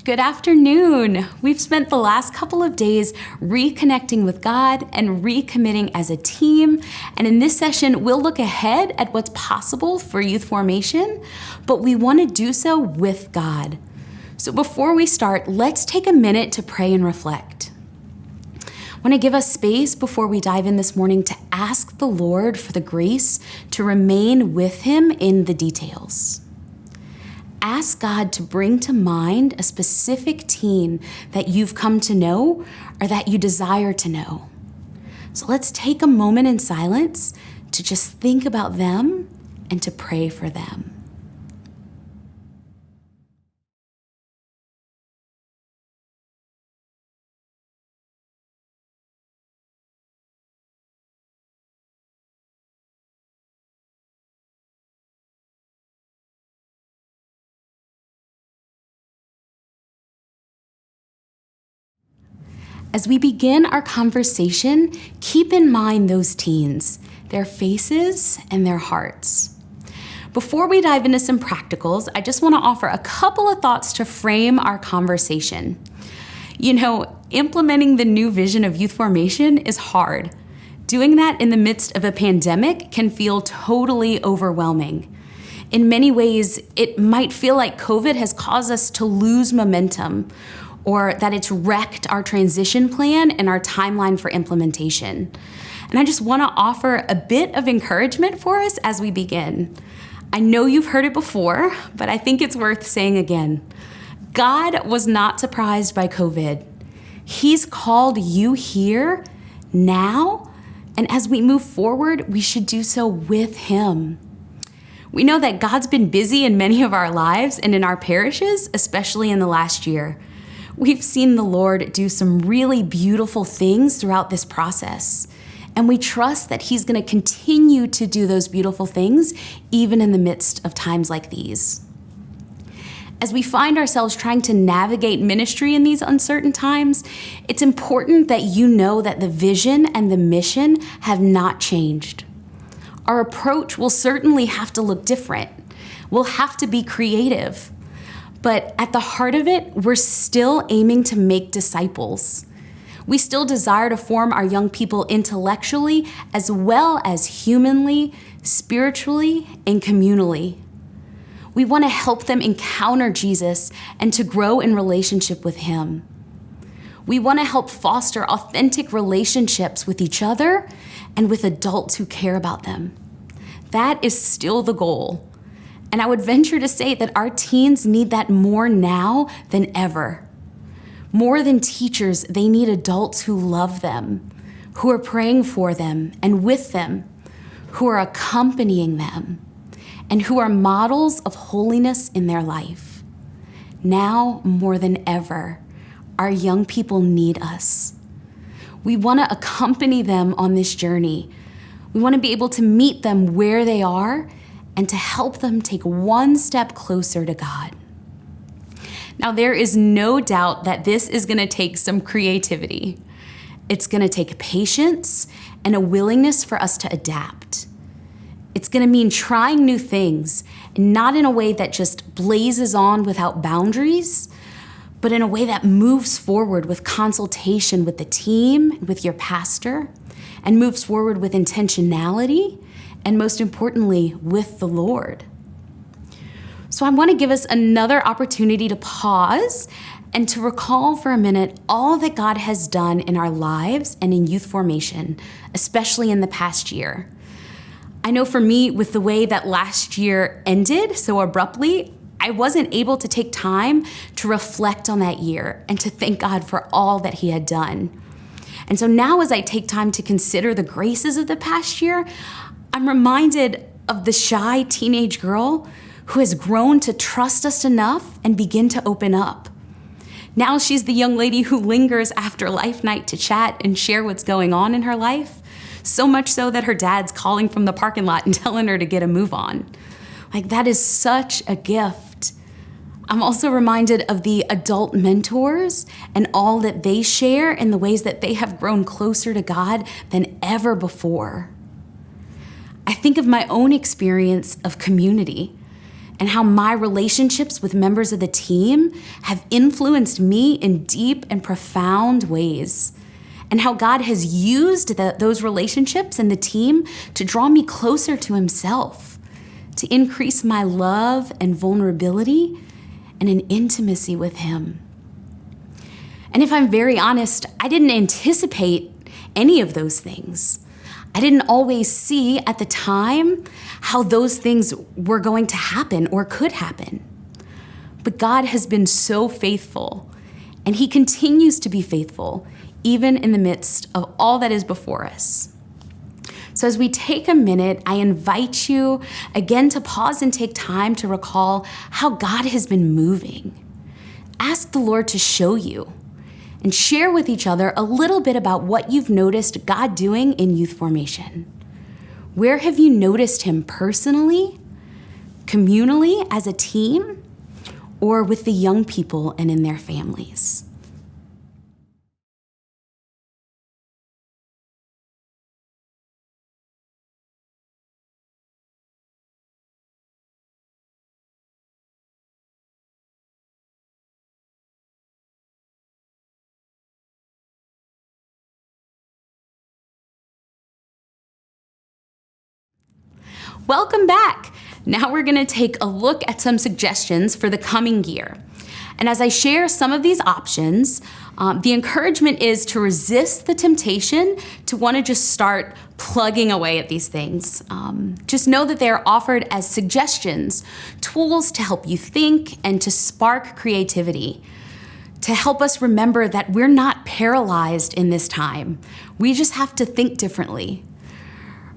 Good afternoon. We've spent the last couple of days reconnecting with God and recommitting as a team. And in this session, we'll look ahead at what's possible for youth formation, but we want to do so with God. So before we start, let's take a minute to pray and reflect. I want to give us space before we dive in this morning to ask the Lord for the grace to remain with Him in the details. Ask God to bring to mind a specific teen that you've come to know or that you desire to know. So let's take a moment in silence to just think about them and to pray for them. As we begin our conversation, keep in mind those teens, their faces and their hearts. Before we dive into some practicals, I just want to offer a couple of thoughts to frame our conversation. Implementing the new vision of youth formation is hard. Doing that in the midst of a pandemic can feel totally overwhelming. In many ways, it might feel like COVID has caused us to lose momentum, or that it's wrecked our transition plan and our timeline for implementation. And I just want to offer a bit of encouragement for us as we begin. I know you've heard it before, but I think it's worth saying again. God was not surprised by COVID. He's called you here now, and as we move forward, we should do so with Him. We know that God's been busy in many of our lives and in our parishes, especially in the last year. We've seen the Lord do some really beautiful things throughout this process, and we trust that He's going to continue to do those beautiful things even in the midst of times like these. As we find ourselves trying to navigate ministry in these uncertain times, it's important that you know that the vision and the mission have not changed. Our approach will certainly have to look different. We'll have to be creative. But at the heart of it, we're still aiming to make disciples. We still desire to form our young people intellectually as well as humanly, spiritually, and communally. We want to help them encounter Jesus and to grow in relationship with Him. We want to help foster authentic relationships with each other and with adults who care about them. That is still the goal. And I would venture to say that our teens need that more now than ever. More than teachers, they need adults who love them, who are praying for them and with them, who are accompanying them, and who are models of holiness in their life. Now more than ever, our young people need us. We want to accompany them on this journey. We want to be able to meet them where they are and to help them take one step closer to God. Now, there is no doubt that this is going to take some creativity. It's going to take patience and a willingness for us to adapt. It's going to mean trying new things, not in a way that just blazes on without boundaries, but in a way that moves forward with consultation with the team, with your pastor, and moves forward with intentionality, and most importantly, with the Lord. So I want to give us another opportunity to pause and to recall for a minute all that God has done in our lives and in youth formation, especially in the past year. I know for me, with the way that last year ended so abruptly, I wasn't able to take time to reflect on that year and to thank God for all that He had done. And so now as I take time to consider the graces of the past year, I'm reminded of the shy teenage girl who has grown to trust us enough and begin to open up. Now she's the young lady who lingers after life night to chat and share what's going on in her life, so much so that her dad's calling from the parking lot and telling her to get a move on. That is such a gift. I'm also reminded of the adult mentors and all that they share in the ways that they have grown closer to God than ever before. I think of my own experience of community and how my relationships with members of the team have influenced me in deep and profound ways, and how God has used those relationships and the team to draw me closer to Himself, to increase my love and vulnerability and an intimacy with Him. And if I'm very honest, I didn't anticipate any of those things. I didn't always see at the time how those things were going to happen or could happen. But God has been so faithful, and He continues to be faithful, even in the midst of all that is before us. So as we take a minute, I invite you again to pause and take time to recall how God has been moving. Ask the Lord to show you, and share with each other a little bit about what you've noticed God doing in youth formation. Where have you noticed Him personally, communally, as a team, or with the young people and in their families? Welcome back. Now we're going to take a look at some suggestions for the coming year. And as I share some of these options, the encouragement is to resist the temptation to want to just start plugging away at these things. Just know that they are offered as suggestions, tools to help you think and to spark creativity, to help us remember that we're not paralyzed in this time. We just have to think differently.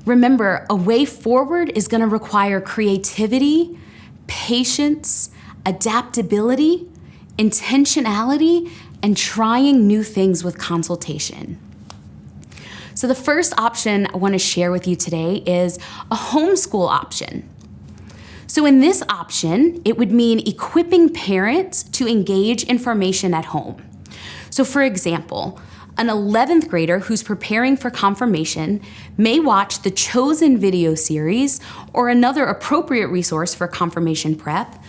Remember, a way forward is going to require creativity, patience, adaptability, intentionality, and trying new things with consultation. So the first option I want to share with you today is a homeschool option. So in this option, it would mean equipping parents to engage in formation at home. So for example, an 11th grader who's preparing for confirmation may watch the Chosen video series or another appropriate resource for confirmation prep,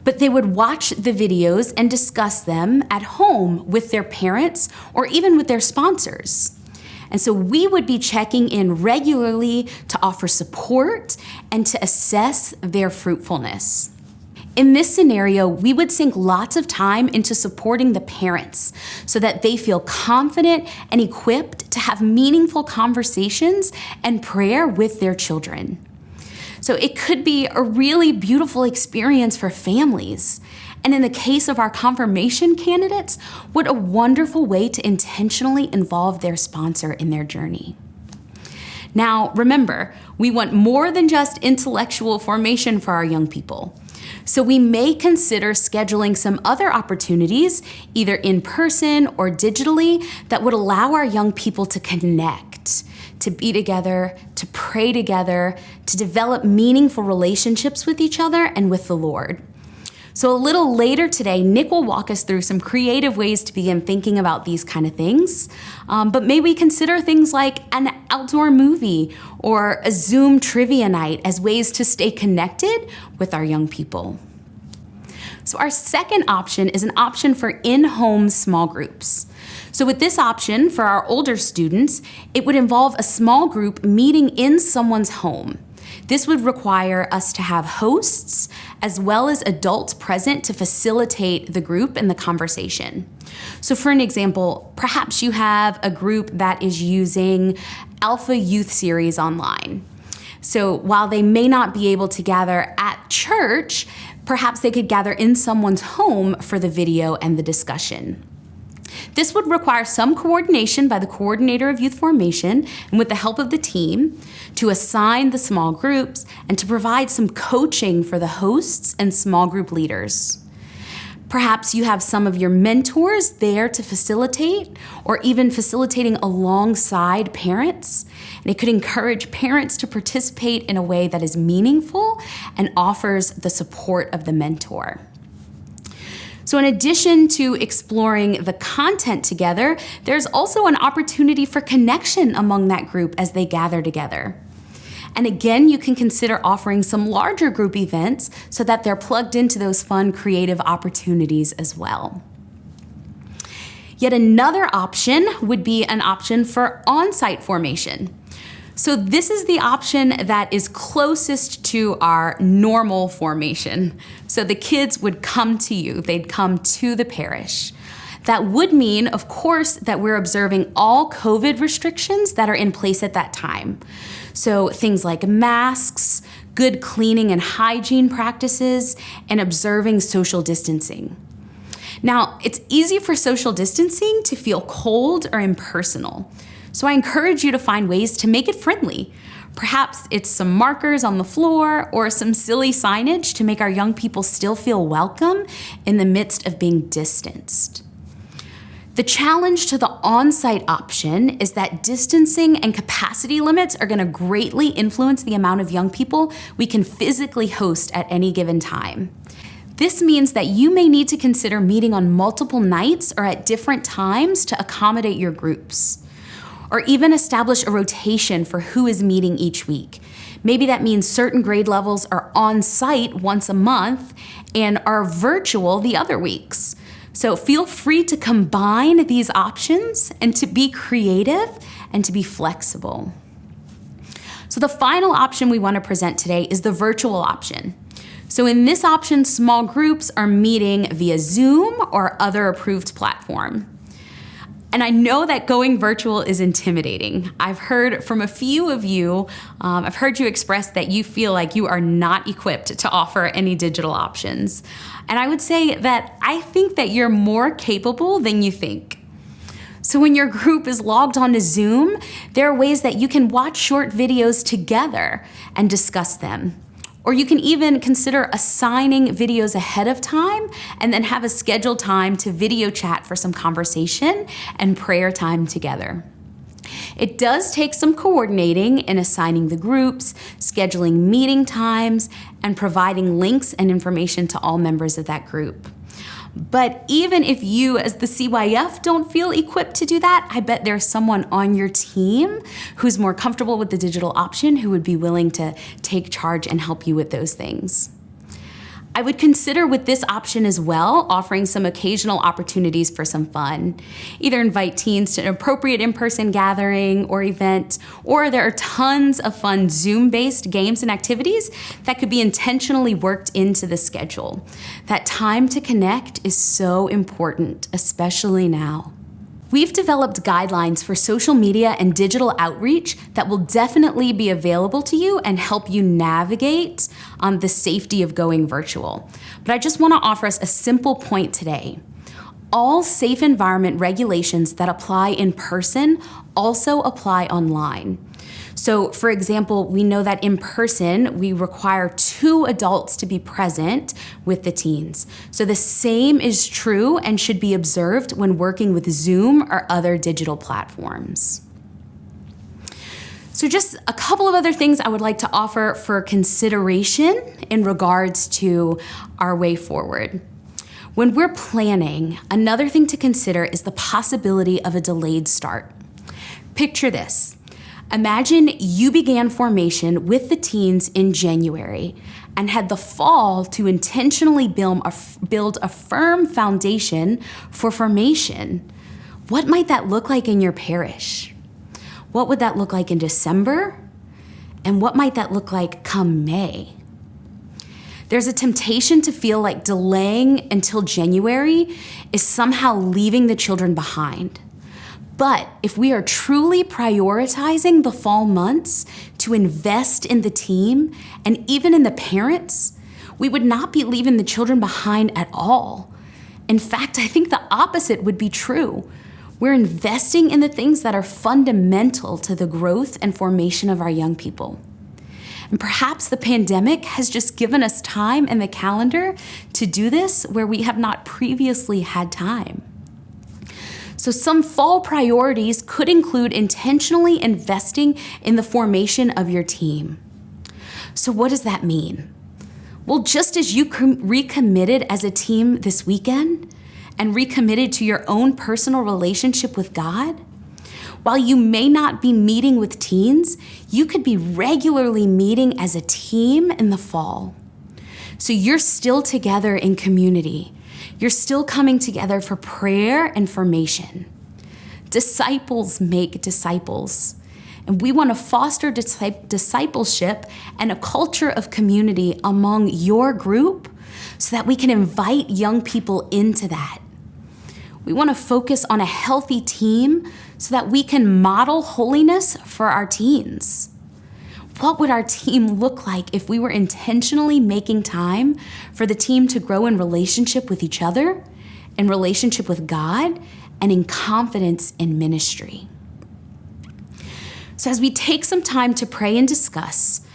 but they would watch the videos and discuss them at home with their parents or even with their sponsors. And so we would be checking in regularly to offer support and to assess their fruitfulness. In this scenario, we would sink lots of time into supporting the parents so that they feel confident and equipped to have meaningful conversations and prayer with their children. So it could be a really beautiful experience for families. And in the case of our confirmation candidates, what a wonderful way to intentionally involve their sponsor in their journey. Now, remember, we want more than just intellectual formation for our young people. So we may consider scheduling some other opportunities, either in person or digitally, that would allow our young people to connect, to be together, to pray together, to develop meaningful relationships with each other and with the Lord. So a little later today, Nick will walk us through some creative ways to begin thinking about these kind of things. But may we consider things like an outdoor movie or a Zoom trivia night as ways to stay connected with our young people. So our second option is an option for in-home small groups. So with this option for our older students, it would involve a small group meeting in someone's home. This would require us to have hosts as well as adults present to facilitate the group and the conversation. So for an example, perhaps you have a group that is using Alpha Youth Series online. So while they may not be able to gather at church, perhaps they could gather in someone's home for the video and the discussion. This would require some coordination by the coordinator of youth formation and with the help of the team to assign the small groups and to provide some coaching for the hosts and small group leaders. Perhaps you have some of your mentors there to facilitate or even facilitating alongside parents. And it could encourage parents to participate in a way that is meaningful and offers the support of the mentor. So in addition to exploring the content together, there's also an opportunity for connection among that group as they gather together. And again, you can consider offering some larger group events so that they're plugged into those fun, creative opportunities as well. Yet another option would be an option for on-site formation. So this is the option that is closest to our normal formation. So the kids would come to you, they'd come to the parish. That would mean, of course, that we're observing all COVID restrictions that are in place at that time. So things like masks, good cleaning and hygiene practices, and observing social distancing. Now, it's easy for social distancing to feel cold or impersonal. So I encourage you to find ways to make it friendly. Perhaps it's some markers on the floor or some silly signage to make our young people still feel welcome in the midst of being distanced. The challenge to the on-site option is that distancing and capacity limits are going to greatly influence the amount of young people we can physically host at any given time. This means that you may need to consider meeting on multiple nights or at different times to accommodate your groups, or even establish a rotation for who is meeting each week. Maybe that means certain grade levels are on site once a month and are virtual the other weeks. So feel free to combine these options and to be creative and to be flexible. So the final option we want to present today is the virtual option. So in this option, small groups are meeting via Zoom or other approved platform. And I know that going virtual is intimidating. I've heard from a few of you, I've heard you express that you feel like you are not equipped to offer any digital options. And I would say that I think that you're more capable than you think. So when your group is logged onto Zoom, there are ways that you can watch short videos together and discuss them. Or you can even consider assigning videos ahead of time and then have a scheduled time to video chat for some conversation and prayer time together. It does take some coordinating in assigning the groups, scheduling meeting times, and providing links and information to all members of that group. But even if you as the CYF don't feel equipped to do that, I bet there's someone on your team who's more comfortable with the digital option who would be willing to take charge and help you with those things. I would consider with this option as well, offering some occasional opportunities for some fun. Either invite teens to an appropriate in-person gathering or event, or there are tons of fun Zoom-based games and activities that could be intentionally worked into the schedule. That time to connect is so important, especially now. We've developed guidelines for social media and digital outreach that will definitely be available to you and help you navigate the safety of going virtual. But I just want to offer us a simple point today. All safe environment regulations that apply in person also apply online. So for example, we know that in person, we require 2 adults to be present with the teens. So the same is true and should be observed when working with Zoom or other digital platforms. So just a couple of other things I would like to offer for consideration in regards to our way forward. When we're planning, another thing to consider is the possibility of a delayed start. Picture this. Imagine you began formation with the teens in January and had the fall to intentionally build a firm foundation for formation. What might that look like in your parish? What would that look like in December? And what might that look like come May? There's a temptation to feel like delaying until January is somehow leaving the children behind. But if we are truly prioritizing the fall months to invest in the team and even in the parents, we would not be leaving the children behind at all. In fact, I think the opposite would be true. We're investing in the things that are fundamental to the growth and formation of our young people. And perhaps the pandemic has just given us time in the calendar to do this where we have not previously had time. So some fall priorities could include intentionally investing in the formation of your team. So what does that mean? Well, just as you recommitted as a team this weekend and recommitted to your own personal relationship with God, While you may not be meeting with teens, you could be regularly meeting as a team in the fall. So you're still together in community. You're still coming together for prayer and formation. Disciples make disciples. And we want to foster discipleship and a culture of community among your group so that we can invite young people into that. We want to focus on a healthy team so that we can model holiness for our teens. What would our team look like if we were intentionally making time for the team to grow in relationship with each other, in relationship with God, and in confidence in ministry? So as we take some time to pray and discuss,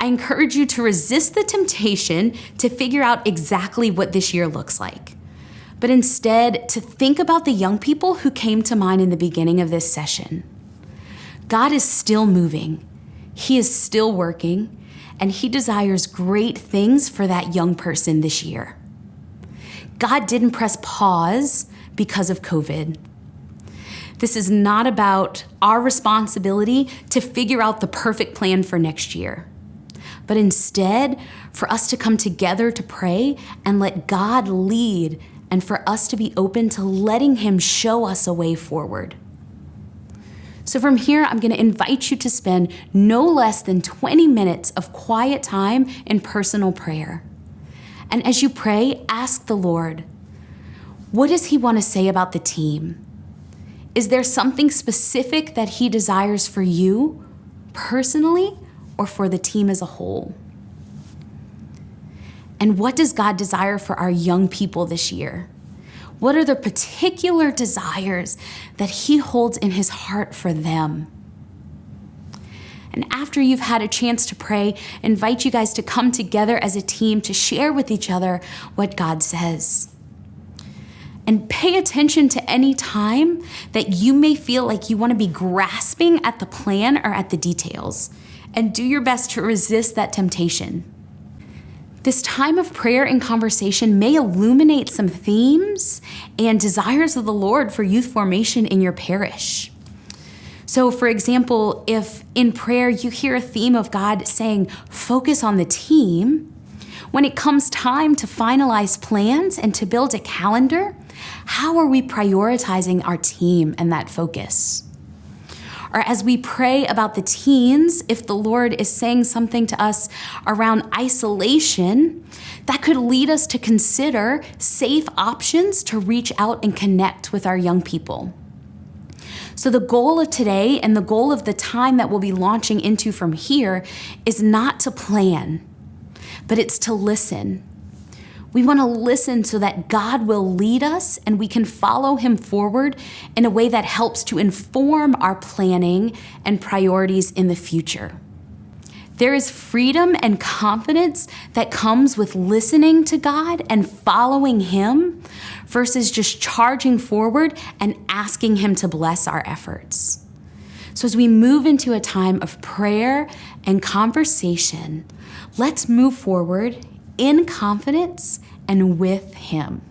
I encourage you to resist the temptation to figure out exactly what this year looks like, but instead to think about the young people who came to mind in the beginning of this session. God is still moving. He is still working, and He desires great things for that young person this year. God didn't press pause because of COVID. This is not about our responsibility to figure out the perfect plan for next year, but instead for us to come together to pray and let God lead, and for us to be open to letting Him show us a way forward. So from here, I'm going to invite you to spend no less than 20 minutes of quiet time in personal prayer. And as you pray, ask the Lord, what does He want to say about the team? Is there something specific that He desires for you personally or for the team as a whole? And what does God desire for our young people this year? What are the particular desires that He holds in His heart for them? And after you've had a chance to pray, invite you guys to come together as a team to share with each other what God says. And pay attention to any time that you may feel like you want to be grasping at the plan or at the details, and do your best to resist that temptation. This time of prayer and conversation may illuminate some themes and desires of the Lord for youth formation in your parish. So, for example, if in prayer you hear a theme of God saying, focus on the team, when it comes time to finalize plans and to build a calendar, how are we prioritizing our team and that focus? Or as we pray about the teens, if the Lord is saying something to us around isolation, that could lead us to consider safe options to reach out and connect with our young people. So the goal of today and the goal of the time that we'll be launching into from here is not to plan, but it's to listen. We want to listen so that God will lead us and we can follow Him forward in a way that helps to inform our planning and priorities in the future. There is freedom and confidence that comes with listening to God and following Him versus just charging forward and asking Him to bless our efforts. So as we move into a time of prayer and conversation, let's move forward in confidence and with Him.